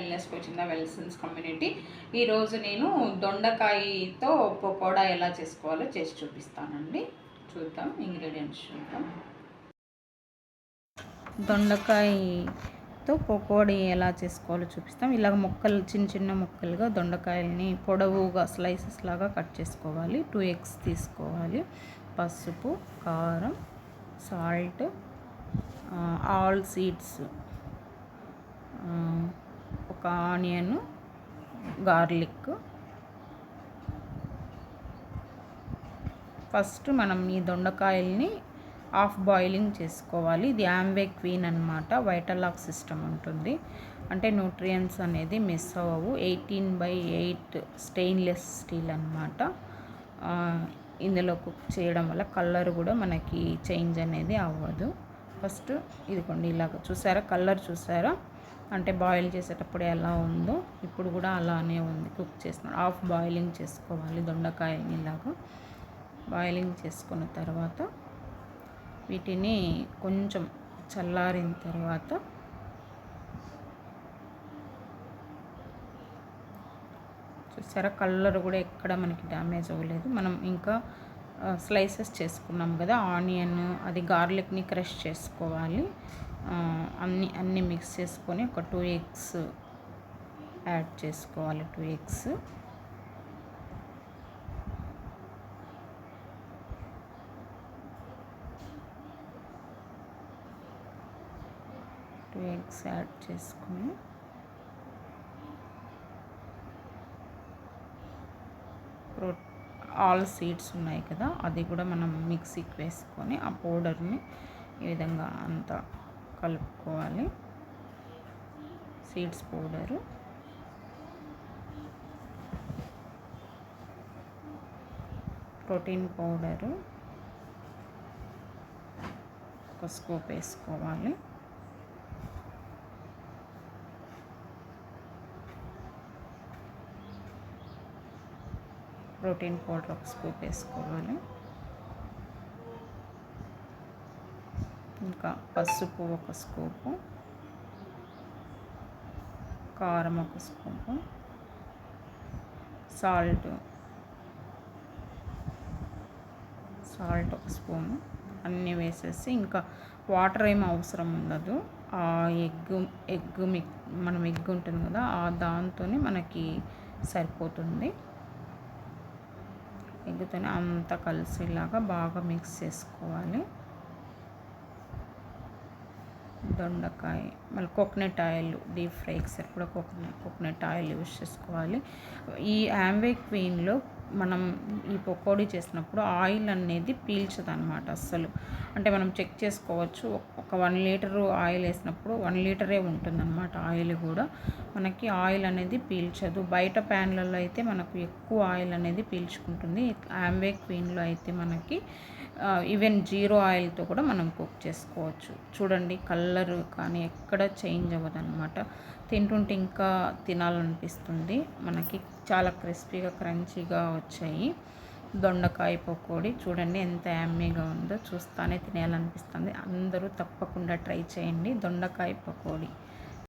Wellness coach in the వెల్సన్స్ community. ఈరోజు నేను దొండకాయతో పకోడా ఎలా చేసుకోవాలో చేసి చూపిస్తానండి. చూద్దాం, ఇంగ్రీడియంట్స్ చూద్దాం. దొండకాయతో పకోడీ ఎలా చేసుకోవాలో చూపిస్తాం. ఇలాగ ముక్కలు చిన్న చిన్న ముక్కలుగా దొండకాయల్ని పొడవుగా స్లైసెస్ లాగా కట్ చేసుకోవాలి. 2 eggs తీసుకోవాలి. పసుపు, కారం, సాల్ట్, ఆల్ సీడ్స్, ఒక ఆనియన్, గార్లిక్. ఫస్ట్ మనం ఈ దొండకాయల్ని హాఫ్ బాయిలింగ్ చేసుకోవాలి. ఇది ఆమ్వే క్వీన్ అనమాట. వైటలాక్ సిస్టమ్ ఉంటుంది, అంటే న్యూట్రియంట్స్ అనేది మిస్ అవ్వవు. 18/8 స్టెయిన్లెస్ స్టీల్ అనమాట. ఇందులో కుక్ చేయడం వల్ల కలర్ కూడా మనకి చేంజ్ అనేది అవ్వదు. ఫస్ట్ ఇదిగోండి, ఇలాగ చూసారా, కలర్ చూసారా, అంటే బాయిల్ చేసేటప్పుడు ఎలా ఉందో ఇప్పుడు కూడా అలానే ఉంది. కుక్ చేస్తున్నాడు. హాఫ్ బాయిలింగ్ చేసుకోవాలి దొండకాయని. ఇలాగ బాయిలింగ్ చేసుకున్న తర్వాత వీటిని కొంచెం చల్లారిన తర్వాత చూసారా, కలర్ కూడా ఎక్కడ మనకి డ్యామేజ్ అవ్వలేదు. మనం ఇంకా స్లైసెస్ చేసుకున్నాం కదా, ఆనియన్, అది గార్లిక్ని క్రష్ చేసుకోవాలి. అన్నీ మిక్స్ చేసుకొని ఒక 2 eggs యాడ్ చేసుకోవాలి. 2 eggs. యాడ్ చేసుకొని ఆల్ సీడ్స్ ఉన్నాయి కదా, అది కూడా మనం మిక్సీకి వేసుకొని ఆ పౌడర్ని ఈ విధంగా అంతా కలుపుకోవాలి. సీడ్స్ పౌడరు, ప్రోటీన్ పౌడరు ఒక స్కూప్ వేసుకోవాలి. ప్రోటీన్ పౌడర్ ఒక స్కూప్ వేసుకోవాలి. ఇంకా పసుపు ఒక స్కూపు, కారం ఒక స్కూపు, సాల్ట్ ఒక స్పూను అన్నీ వేసేసి, ఇంకా వాటర్ ఏమి అవసరం ఉండదు. ఆ ఎగ్ మనం ఎగ్ ఉంటుంది కదా, దాంతోనే మనకి సరిపోతుంది. ఎగ్గుతోనే అంతా కలిసేలాగా బాగా మిక్స్ చేసుకోవాలి. దొండకాయ, మళ్ళీ కోకోనట్ ఆయిల్, డీప్ ఫ్రైకి సరిపడా కోకోనట్ ఆయిల్ యూస్ చేసుకోవాలి. ఈ ఆమ్వే క్వీన్లో మనం ఈ పకోడీ చేసినప్పుడు ఆయిల్ అనేది పీల్చదు అనమాట అస్సలు. అంటే మనం చెక్ చేసుకోవచ్చు. ఒక 1 లీటరు ఆయిల్ వేసినప్పుడు 1 లీటరే ఉంటుందన్నమాట. ఆయిల్ కూడా మనకి ఆయిల్ అనేది పీల్చదు. బయట ప్యాన్లలో అయితే మనకు ఎక్కువ ఆయిల్ అనేది పీల్చుకుంటుంది. ఆమ్వే క్వీన్లో అయితే మనకి ఈవెన్ 0 ఆయిల్తో కూడా మనం కుక్ చేసుకోవచ్చు. చూడండి, కలర్ కానీ ఎక్కడ చేంజ్ అవ్వదు అనమాట. తింటుంటే ఇంకా తినాలనిపిస్తుంది. మనకి చాలా క్రిస్పీగా, క్రంచీగా వచ్చాయి దొండకాయ పకోడీ. చూడండి ఎంత యమ్మీగా ఉందో, చూస్తానే తినేయాలనిపిస్తుంది. అందరూ తప్పకుండా ట్రై చేయండి దొండకాయ పకోడీ.